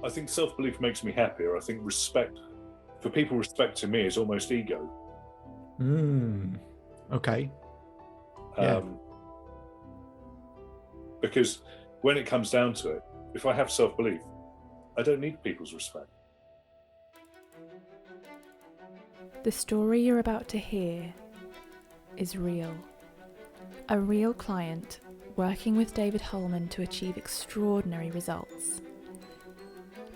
I think self-belief makes me happier. I think respect, for people respecting me, is almost ego. Okay. Yeah. Because when it comes down to it, if I have self-belief, I don't need people's respect. The story you're about to hear is real. A real client working with David Holman to achieve extraordinary results.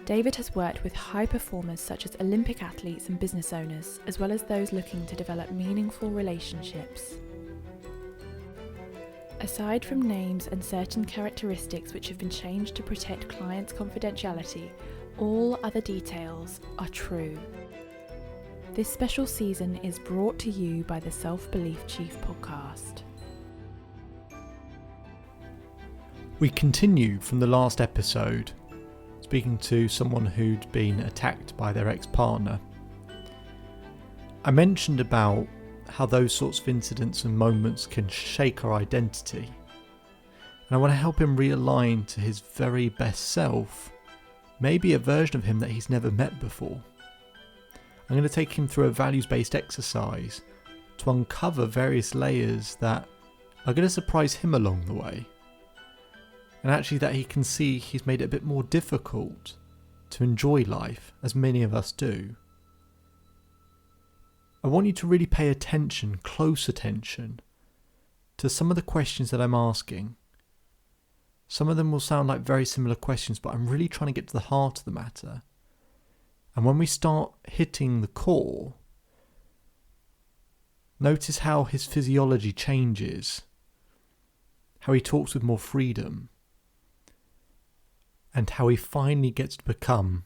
David has worked with high performers such as Olympic athletes and business owners, as well as those looking to develop meaningful relationships. Aside from names and certain characteristics which have been changed to protect clients' confidentiality, all other details are true. This special season is brought to you by the Self-Belief Chief podcast. We continue from the last episode, speaking to someone who'd been attacked by their ex-partner. I mentioned about how those sorts of incidents and moments can shake our identity. And I want to help him realign to his very best self, maybe a version of him that he's never met before. I'm going to take him through a values-based exercise to uncover various layers that are going to surprise him along the way. And actually that he can see he's made it a bit more difficult to enjoy life, as many of us do. I want you to really pay attention, close attention, to some of the questions that I'm asking. Some of them will sound like very similar questions, but I'm really trying to get to the heart of the matter. And when we start hitting the core, notice how his physiology changes, how he talks with more freedom, and how he finally gets to become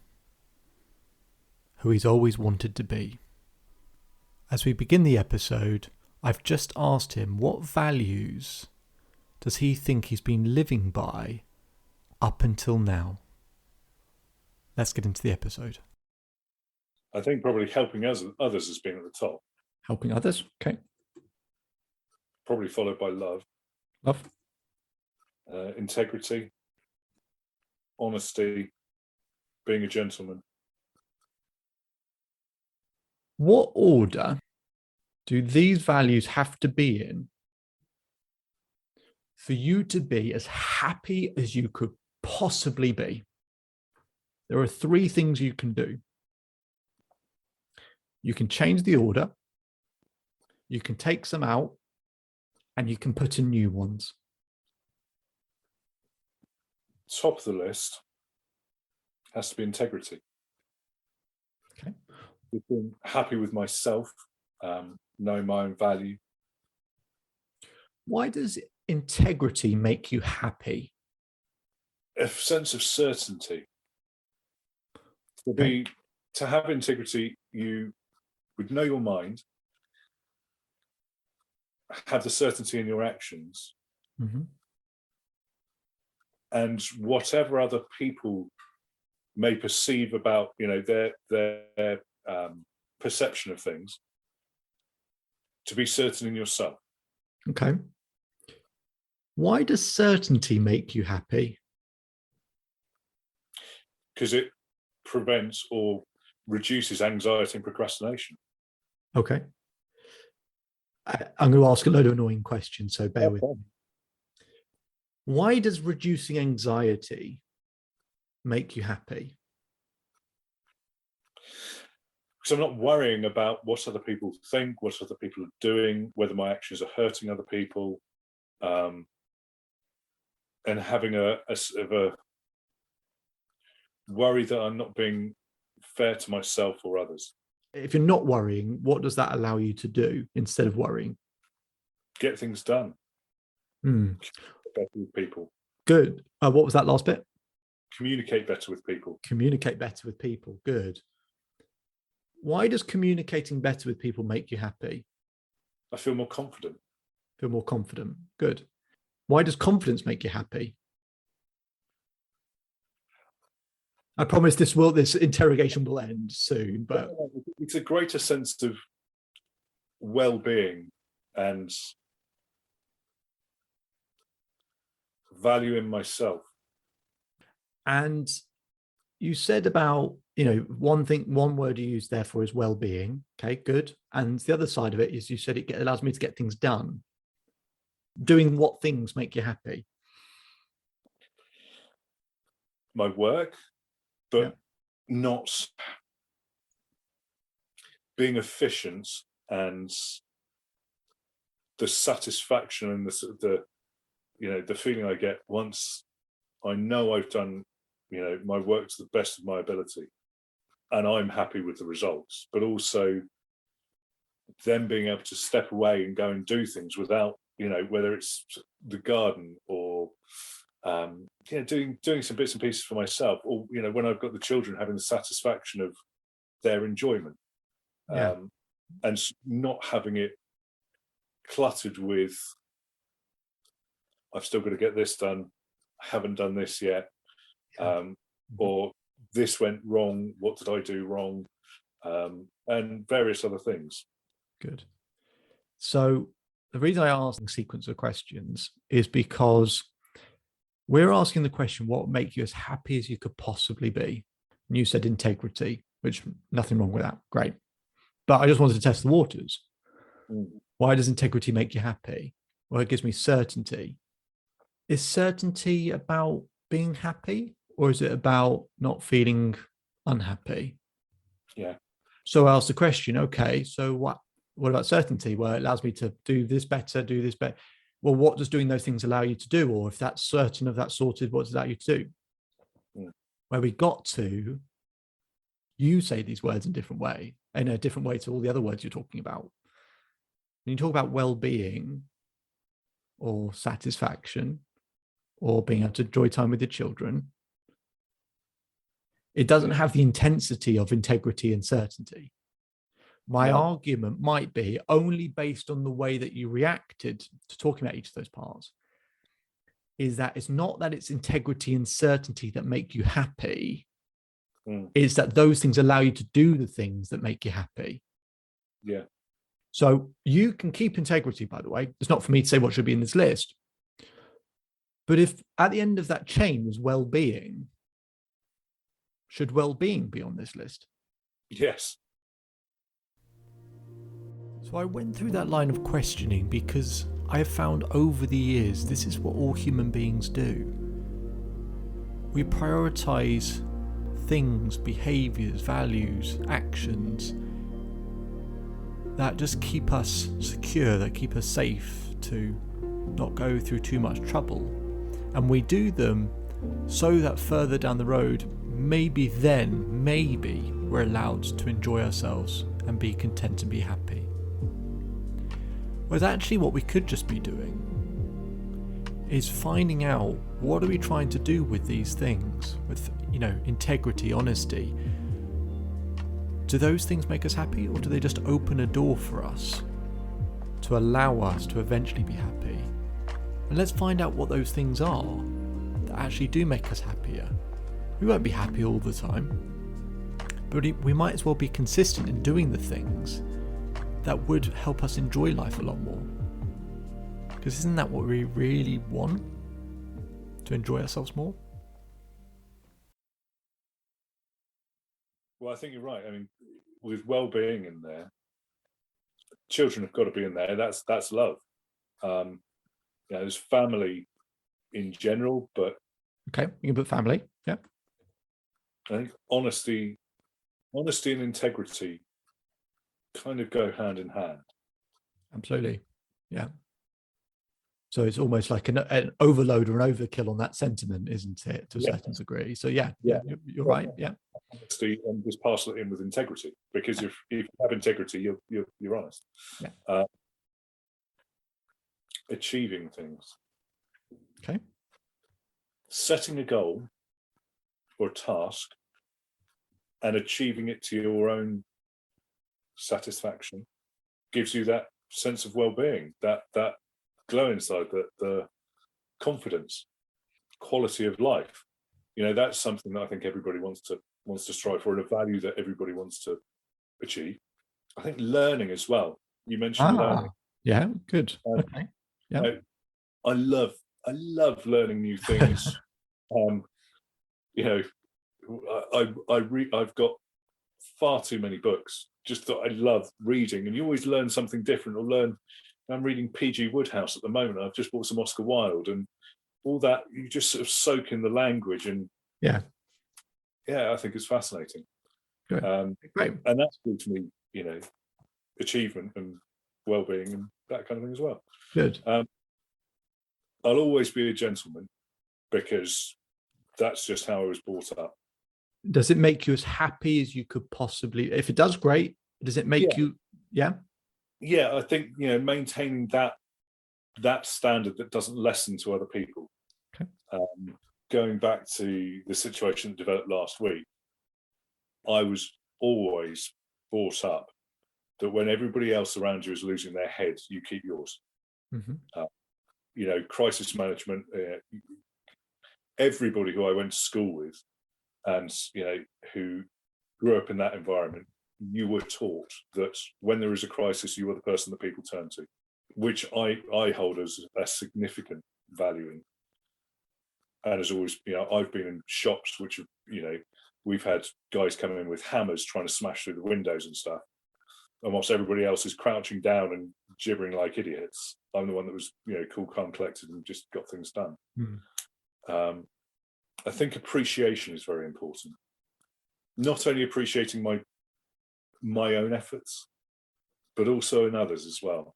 who he's always wanted to be. As we begin the episode, I've just asked him what values does he think he's been living by up until now. Let's get into the episode. I think probably helping others has been at the top. Helping others, okay. Probably followed by love. Love. Integrity. Honesty. Being a gentleman. What order do these values have to be in for you to be as happy as you could possibly be? There are 3 things you can do. You can change the order, you can take some out, and you can put in new ones. Top of the list has to be integrity. Okay. Being happy with myself, knowing my own value. Why does integrity make you happy? A sense of certainty. To have integrity, you would know your mind, have the certainty in your actions, and whatever other people may perceive about, their perception of things, to be certain in yourself. Okay. Why does certainty make you happy? Because it prevents or reduces anxiety and procrastination. Okay. I'm going to ask a load of annoying questions, so bear with me. Why does reducing anxiety make you happy? Because I'm not worrying about what other people think, what other people are doing, whether my actions are hurting other people, and having a sort of a worry that I'm not being fair to myself or others. If you're not worrying, what does that allow you to do instead of worrying? Get things done. Better with people. Good. What was that last bit? Communicate better with people. Communicate better with people. Good. Why does communicating better with people make you happy? I feel more confident. Feel more confident. Good. Why does confidence make you happy? I promise this interrogation will end soon, but it's a greater sense of well-being and value in myself. And you said about, one word you used therefore is well-being. Okay, good. And the other side of it is you said it allows me to get things done. Doing what things make you happy? My work, but not being efficient, and the satisfaction and the feeling I get once I know I've done my work to the best of my ability and I'm happy with the results, but also then being able to step away and go and do things without, whether it's the garden or doing some bits and pieces for myself, or when I've got the children, having the satisfaction of their enjoyment, and not having it cluttered with, I've still got to get this done, I haven't done this yet, or this went wrong, what did I do wrong, and various other things. Good. So the reason I ask the sequence of questions is because we're asking the question, what would make you as happy as you could possibly be? And you said integrity, which nothing wrong with that. Great. But I just wanted to test the waters. Why does integrity make you happy? Well, it gives me certainty. Is certainty about being happy, or is it about not feeling unhappy? Yeah. So I asked the question, okay, so what about certainty? Well, it allows me to do this better. Well, what does doing those things allow you to do? Or if that's certain of that sorted, what does it allow you to do? Where we got to, you say these words in a different way to all the other words you're talking about. When you talk about well-being or satisfaction or being able to enjoy time with your children, it doesn't have the intensity of integrity and certainty. My argument might be, only based on the way that you reacted to talking about each of those parts, is that it's not that it's integrity and certainty that make you happy. It's that those things allow you to do the things that make you happy. Yeah. So you can keep integrity, by the way. It's not for me to say what should be in this list. But if at the end of that chain was well-being, should well-being be on this list? Yes. So I went through that line of questioning because I have found over the years this is what all human beings do. We prioritize things, behaviors, values, actions that just keep us secure, that keep us safe, to not go through too much trouble. And we do them so that further down the road, maybe we're allowed to enjoy ourselves and be content and be happy. Whereas actually what we could just be doing is finding out, what are we trying to do with these things, with integrity, honesty? Do those things make us happy, or do they just open a door for us to allow us to eventually be happy? And let's find out what those things are that actually do make us happier. We won't be happy all the time, but we might as well be consistent in doing the things that would help us enjoy life a lot more. Because isn't that what we really want? To enjoy ourselves more? Well, I think you're right. I mean, with well-being in there, children have got to be in there. That's love. There's family in general, but okay, you can put family. Yeah. I think honesty and integrity kind of go hand in hand. Absolutely. Yeah. So it's almost like an overload or an overkill on that sentiment, isn't it, to a certain degree? So yeah, you're right. Yeah. Honesty, and just parcel it in with integrity, because if you have integrity, you're honest. Yeah. Achieving things. Okay. Setting a goal or a task and achieving it to your own satisfaction gives you that sense of well-being, that glow inside, the confidence, quality of life. That's something that I think everybody wants to strive for, and a value that everybody wants to achieve. I think learning as well. You mentioned learning. Yeah, good. Okay. Yeah. I love learning new things. I've got far too many books. Just that I love reading, and you always learn something different. Or learn. I'm reading P.G. Wodehouse at the moment. I've just bought some Oscar Wilde, and all that. You just sort of soak in the language, and Yeah. I think it's fascinating. Good. Great. And that's gives me, achievement and well-being and that kind of thing as well. Good. I'll always be a gentleman because that's just how I was brought up. Does it make you as happy as you could possibly? If it does, great. Does it make you? Yeah. Yeah, I think maintaining that standard that doesn't lessen to other people. Okay. Going back to the situation that developed last week, I was always brought up that when everybody else around you is losing their head, you keep yours. Mm-hmm. Crisis management. Everybody who I went to school with, and who grew up in that environment, you were taught that when there is a crisis, you are the person that people turn to, which I hold as a significant value in. And as always, I've been in shops which have, we've had guys come in with hammers trying to smash through the windows and stuff. And whilst everybody else is crouching down and gibbering like idiots, I'm the one that was, cool, calm, collected, and just got things done. Mm. I think appreciation is very important. Not only appreciating my own efforts, but also in others as well.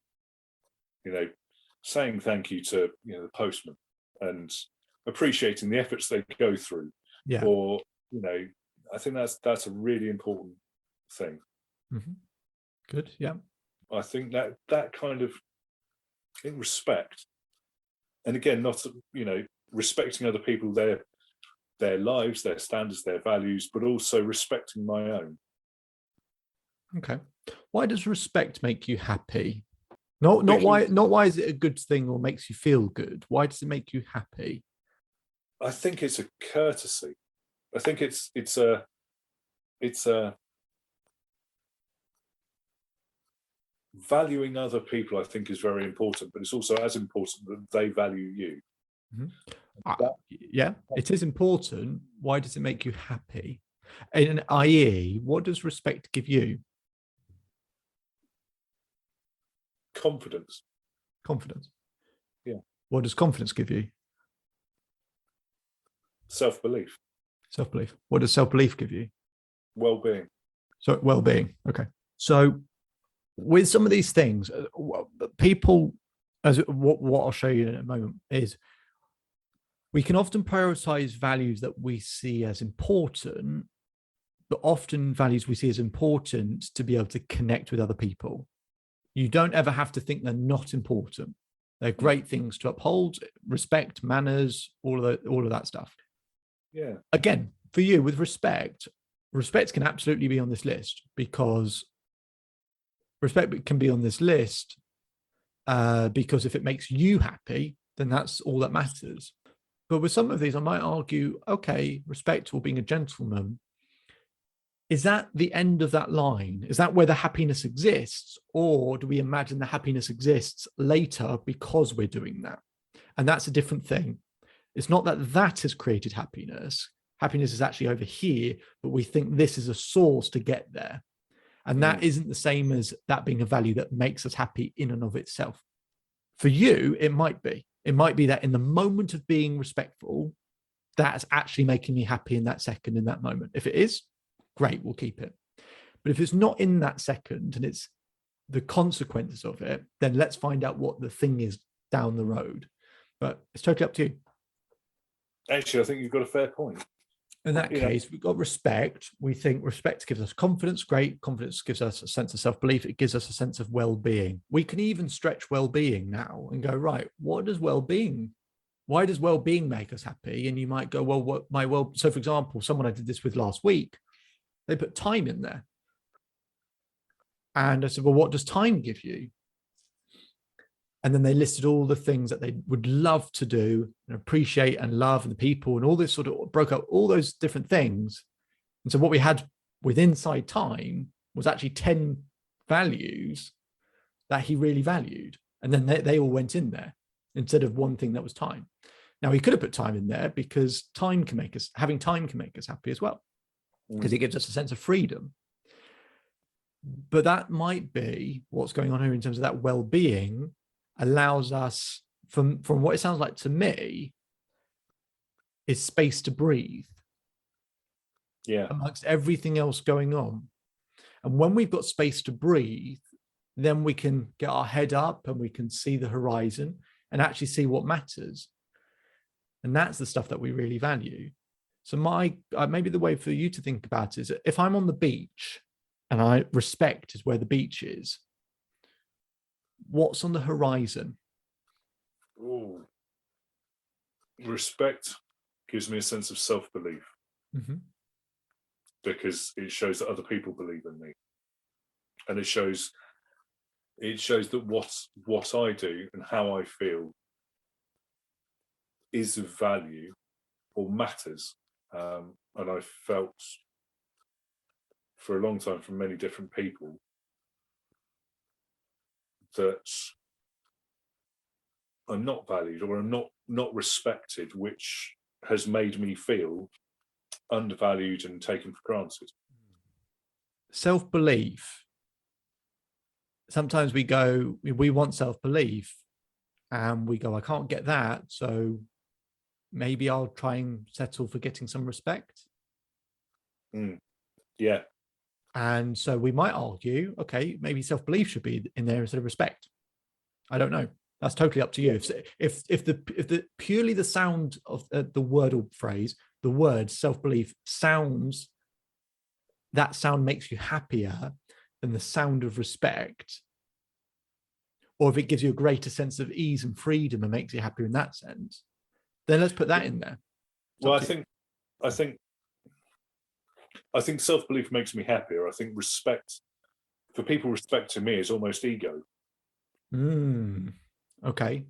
Saying thank you to the postman and appreciating the efforts they go through. Yeah. Or I think that's a really important thing. Mm-hmm. Good. Yeah. I think that kind of in respect, and again, not respecting other people, their lives, their standards, their values, but also respecting my own. Okay. Why does respect make you happy? Not why is it a good thing or makes you feel good? Why does it make you happy? I think it's a courtesy. I think it's a valuing other people. I think is very important, but it's also as important that they value you. Mm-hmm. Yeah, it is important. Why does it make you happy? And i.e., what does respect give you? Confidence. Confidence. Yeah. What does confidence give you? Self-belief. Self-belief. What does self-belief give you? Well-being. So well-being. Okay. So with some of these things, people, as what I'll show you in a moment, is we can often prioritize values that we see as important, but often values we see as important to be able to connect with other people. You don't ever have to think they're not important. They're great things to uphold: respect, manners, all of that stuff. Yeah. Again, for you, with respect can absolutely be on this list, because respect can be on this list because if it makes you happy, then that's all that matters. But with some of these, I might argue, okay, respect or being a gentleman, is that the end of that line? Is that where the happiness exists? Or do we imagine the happiness exists later because we're doing that? And that's a different thing. It's not that has created happiness. Happiness is actually over here, but we think this is a source to get there. And that isn't the same as that being a value that makes us happy in and of itself. For you, it might be. It might be that in the moment of being respectful, that's actually making me happy in that second, in that moment. If it is, great, we'll keep it. But if it's not in that second and it's the consequences of it, then let's find out what the thing is down the road. But it's totally up to you. Actually, I think you've got a fair point. In that case, we've got respect. We think respect gives us confidence. Great. Confidence gives us a sense of self-belief. It gives us a sense of well-being. We can even stretch well-being now and go, right, what does well-being, why does well-being make us happy? And you might go, well, so for example, someone I did this with last week, they put time in there. And I said, well, what does time give you? And then they listed all the things that they would love to do and appreciate and love, and the people and all this, sort of broke out all those different things. And so what we had with inside time was actually 10 values that he really valued. And then they all went in there instead of one thing that was time. Now, he could have put time in there because having time can make us happy as well, because it gives us a sense of freedom. But that might be what's going on here in terms of that well-being allows us, from what it sounds like to me, is space to breathe. Yeah. Amongst everything else going on. And when we've got space to breathe, then we can get our head up and we can see the horizon and actually see what matters. And that's the stuff that we really value. So maybe the way for you to think about it is, if I'm on the beach and respect is where the beach is, what's on the horizon? Ooh. Respect gives me a sense of self-belief, because it shows that other people believe in me, and it shows that what I do and how I feel is of value or matters. And I felt for a long time from many different people that I'm not valued or I'm not respected, which has made me feel undervalued and taken for granted. Self-belief. Sometimes we want self-belief and we go, I can't get that, so maybe I'll try and settle for getting some respect. Yeah. And so we might argue, okay, maybe self-belief should be in there instead of respect. I don't know. That's totally up to you. If the purely the sound of the word or phrase, the word self-belief that sound makes you happier than the sound of respect, or if it gives you a greater sense of ease and freedom and makes you happier in that sense, then let's put that in there. Well, I think self-belief makes me happier. I think respect, for people respecting me, is almost ego. Okay.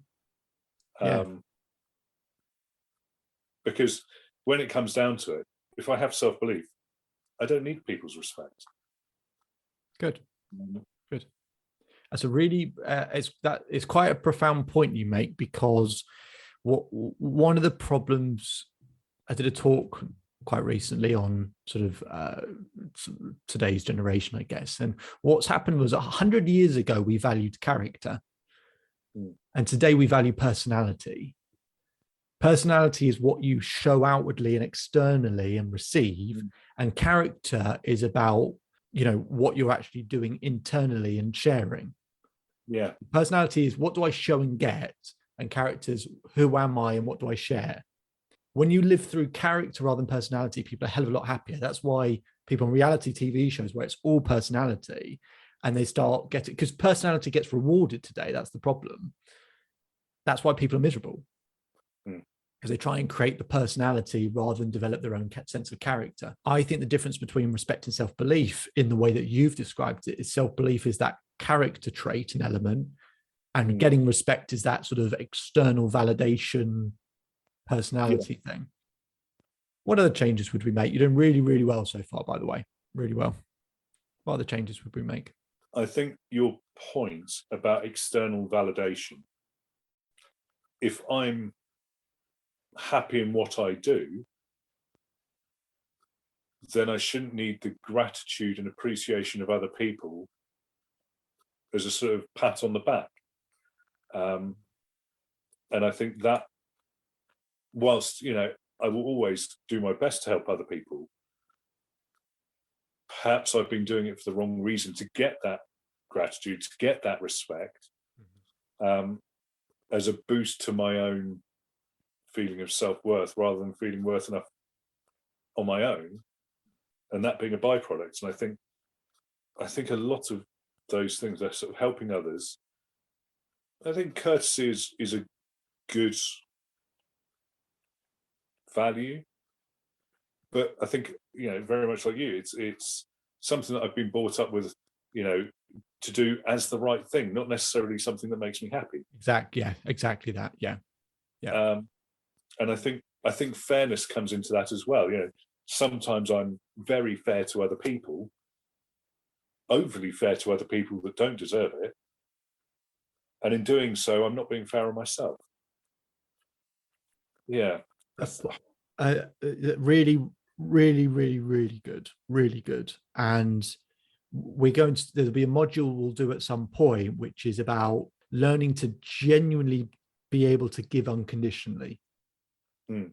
Because when it comes down to it, if I have self-belief, I don't need people's respect. Good. That's a really it's quite a profound point you make, because one of the problems, I did a talk quite recently on sort of today's generation, I guess, and what's happened was 100 years ago we valued character, and today we value personality. Personality is what you show outwardly and externally and receive, and character is about what you're actually doing internally and sharing. Yeah. Personality is what do I show and get, and characters, who am I and what do I share? When you live through character rather than personality, people are a hell of a lot happier. That's why people on reality TV shows where it's all personality, and they start getting, because personality gets rewarded today. That's the problem. That's why people are miserable, because they try and create the personality rather than develop their own sense of character. I think the difference between respect and self-belief, in the way that you've described it, is self-belief is that character trait and element, and getting respect is that sort of external validation personality thing. What other changes would we make? You're doing really, really well so far, by the way. Really well. What other changes would we make? I think your point about external validation, if I'm happy in what I do, then I shouldn't need the gratitude and appreciation of other people as a sort of pat on the back. And I think that, whilst I will always do my best to help other people, perhaps I've been doing it for the wrong reason, to get that gratitude, to get that respect, as a boost to my own feeling of self-worth, rather than feeling worth enough on my own, and that being a byproduct. And I think a lot of those things are sort of helping others. I think courtesy is a good value, but I think very much like you, it's something that I've been brought up with, to do as the right thing, not necessarily something that makes me happy. Exactly that. And I think fairness comes into that as well. Sometimes I'm very fair to other people, overly fair to other people that don't deserve it, and in doing so, I'm not being fair on myself. Yeah. Really, really, really, really good, really good. And there'll be a module we'll do at some point, which is about learning to genuinely be able to give unconditionally. Mm.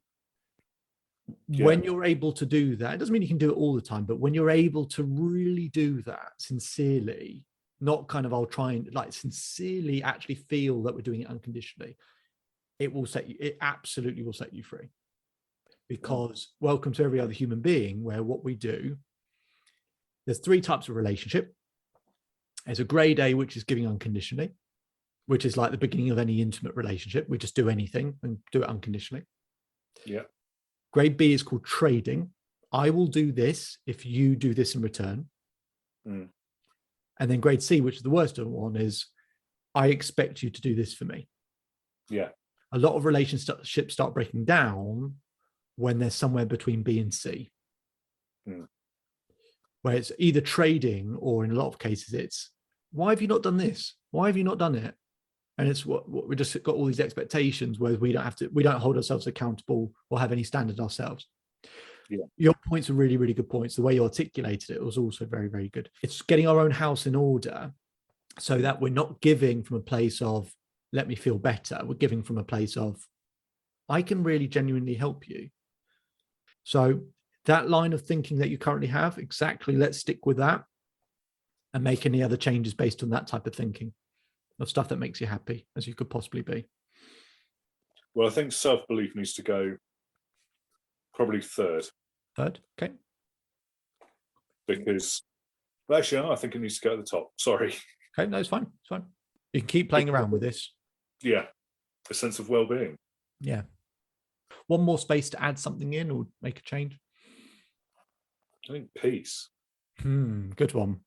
When you're able to do that, it doesn't mean you can do it all the time, but when you're able to really do that sincerely, not kind of I'll try and like sincerely actually feel that we're doing it unconditionally, it absolutely will set you free. Because welcome to every other human being, where what we do, there's 3 types of relationship. There's a grade A, which is giving unconditionally, which is like the beginning of any intimate relationship. We just do anything and do it unconditionally. Yeah. Grade B is called trading. I will do this if you do this in return. Mm. And then grade C, which is the worst one, is I expect you to do this for me. Yeah. A lot of relationships start breaking down when they're somewhere between B and C. Mm. Where it's either trading, or in a lot of cases, it's why have you not done this? Why have you not done it? And it's what we just got all these expectations where we don't hold ourselves accountable or have any standard ourselves. Yeah. Your points are really, really good points. The way you articulated it was also very, very good. It's getting our own house in order so that we're not giving from a place of let me feel better. We're giving from a place of I can really genuinely help you. So that line of thinking that you currently have, exactly, let's stick with that and make any other changes based on that type of thinking of stuff that makes you happy as you could possibly be. Well, I think self-belief needs to go probably third. Third, okay. Because, well, actually, no, I think it needs to go at the top. Sorry. Okay, no, it's fine. It's fine. You can keep playing around with this. Yeah. A sense of well-being. Yeah. One more space to add something in or make a change? I think peace. Good one.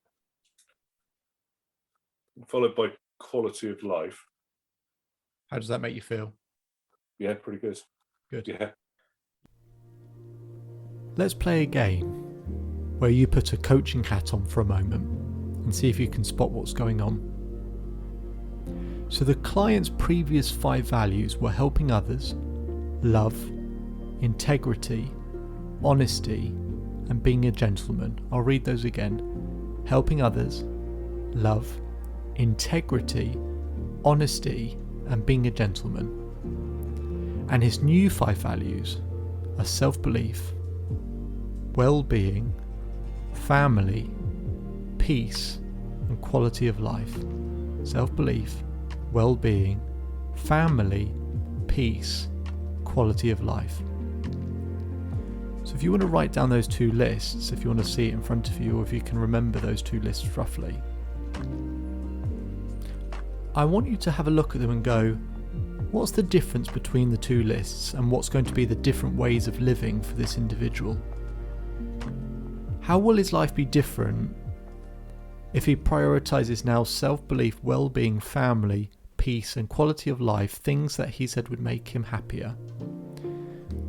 Followed by quality of life. How does that make you feel? Yeah, pretty good. Good. Yeah. Let's play a game where you put a coaching hat on for a moment and see if you can spot what's going on. So the client's previous 5 values were helping others, love, integrity, honesty, and being a gentleman. I'll read those again. Helping others, love, integrity, honesty, and being a gentleman. And his new 5 values are self-belief, well-being, family, peace, and quality of life. Self-belief, well-being, family, peace, quality of life. So if you want to write down those 2 lists, if you want to see it in front of you, or if you can remember those 2 lists roughly, I want you to have a look at them and go, what's the difference between the 2 lists, and what's going to be the different ways of living for this individual? How will his life be different if he prioritizes now self-belief, well-being, family, peace, and quality of life, things that he said would make him happier,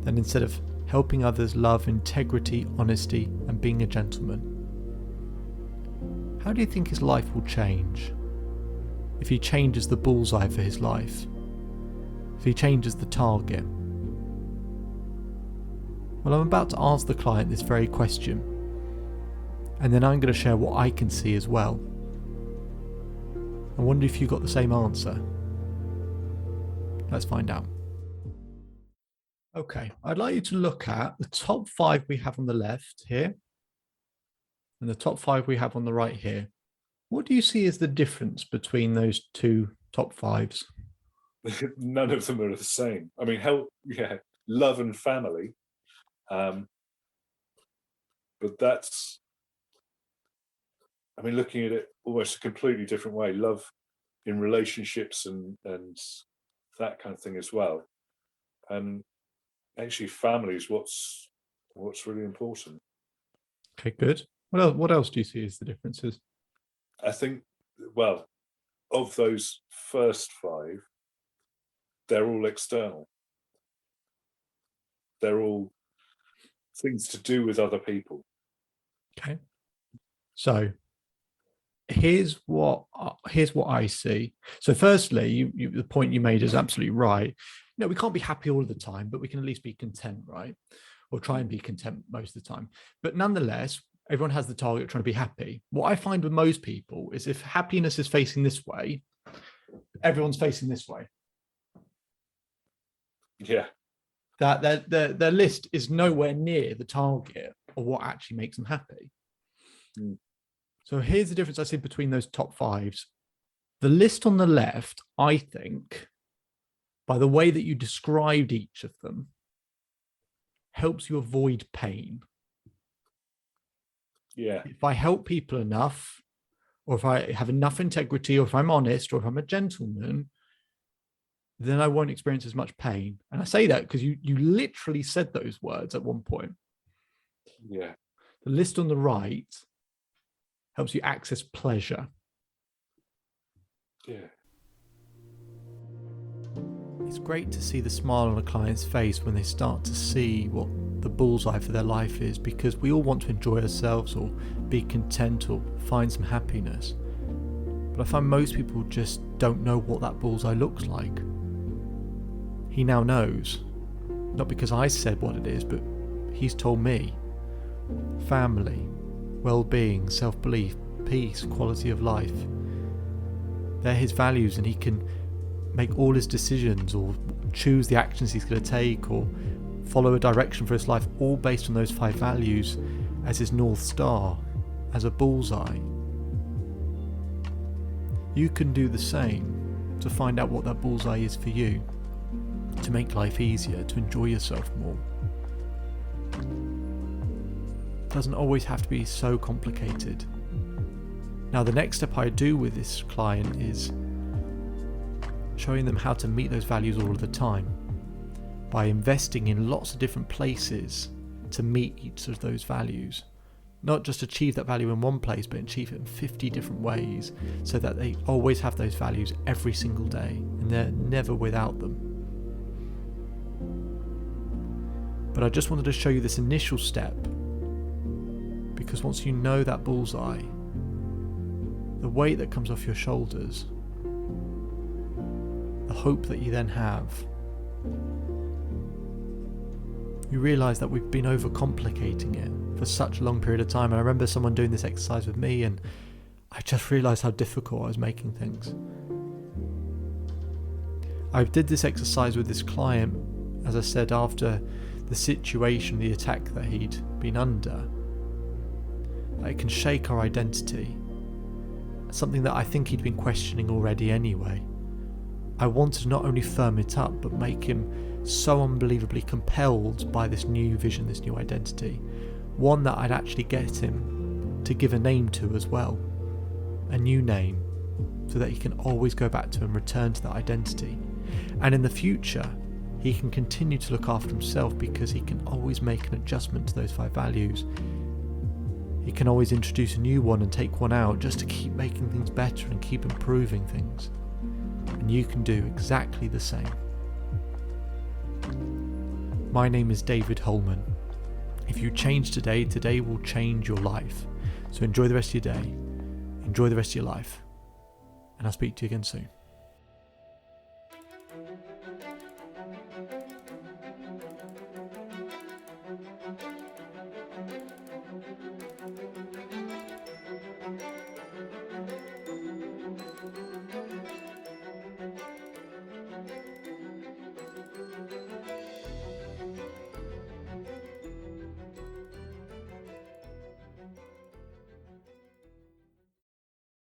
then instead of helping others, love, integrity, honesty, and being a gentleman? How do you think his life will change if he changes the bullseye for his life? If he changes the target? Well, I'm about to ask the client this very question, and then I'm going to share what I can see as well. I wonder if you got the same answer. Let's find out. Okay, I'd like you to look at the top 5 we have on the left here, and the top 5 we have on the right here. What do you see as the difference between those 2 top 5s? None of them are the same. I mean, love and family. But that's, I mean, looking at it almost a completely different way. Love in relationships and that kind of thing as well. And actually, family is what's really important. Okay, good. What else do you see as the differences? I think, well, of those first 5, they're all external. They're all things to do with other people. Okay. So here's what I see. So firstly, the point you made is absolutely right. we can't be happy all of the time, but we can at least be content, right? Or try and be content most of the time. But nonetheless, everyone has the target of trying to be happy. What I find with most people is if happiness is facing this way, everyone's facing this way. Yeah. That their list is nowhere near the target of what actually makes them happy. Mm. So here's the difference I see between those top fives. The list on the left, I think, by the way that you described each of them, helps you avoid pain. Yeah. If I help people enough, or if I have enough integrity, or if I'm honest, or if I'm a gentleman, then I won't experience as much pain. And I say that because you literally said those words at one point. Yeah. The list on the right helps you access pleasure. Yeah. It's great to see the smile on a client's face when they start to see what the bullseye for their life is, because we all want to enjoy ourselves or be content or find some happiness. But I find most people just don't know what that bullseye looks like. He now knows, not because I said what it is, but he's told me. Family, well-being, self-belief, peace, quality of life. They're his values, and he can make all his decisions or choose the actions he's going to take or follow a direction for his life, all based on those 5 values as his North Star, as a bullseye. You can do the same to find out what that bullseye is for you, to make life easier, to enjoy yourself more. It doesn't always have to be so complicated. Now, the next step I do with this client is showing them how to meet those values all of the time by investing in lots of different places to meet each of those values. Not just achieve that value in one place, but achieve it in 50 different ways so that they always have those values every single day and they're never without them. But I just wanted to show you this initial step because once you know that bullseye, the weight that comes off your shoulders, the hope that you then have, you realise that we've been overcomplicating it for such a long period of time. And I remember someone doing this exercise with me and I just realised how difficult I was making things. I did this exercise with this client, as I said, after the situation, the attack that he'd been under. It can shake our identity, something that I think he'd been questioning already anyway. I wanted to not only firm it up, but make him so unbelievably compelled by this new vision, this new identity. One that I'd actually get him to give a name to as well. A new name, so that he can always go back to and return to that identity. And in the future, he can continue to look after himself because he can always make an adjustment to those 5 values. He can always introduce a new one and take one out just to keep making things better and keep improving things. And you can do exactly the same. My name is David Holman. If you change today, today will change your life. So enjoy the rest of your day, enjoy the rest of your life, and I'll speak to you again soon.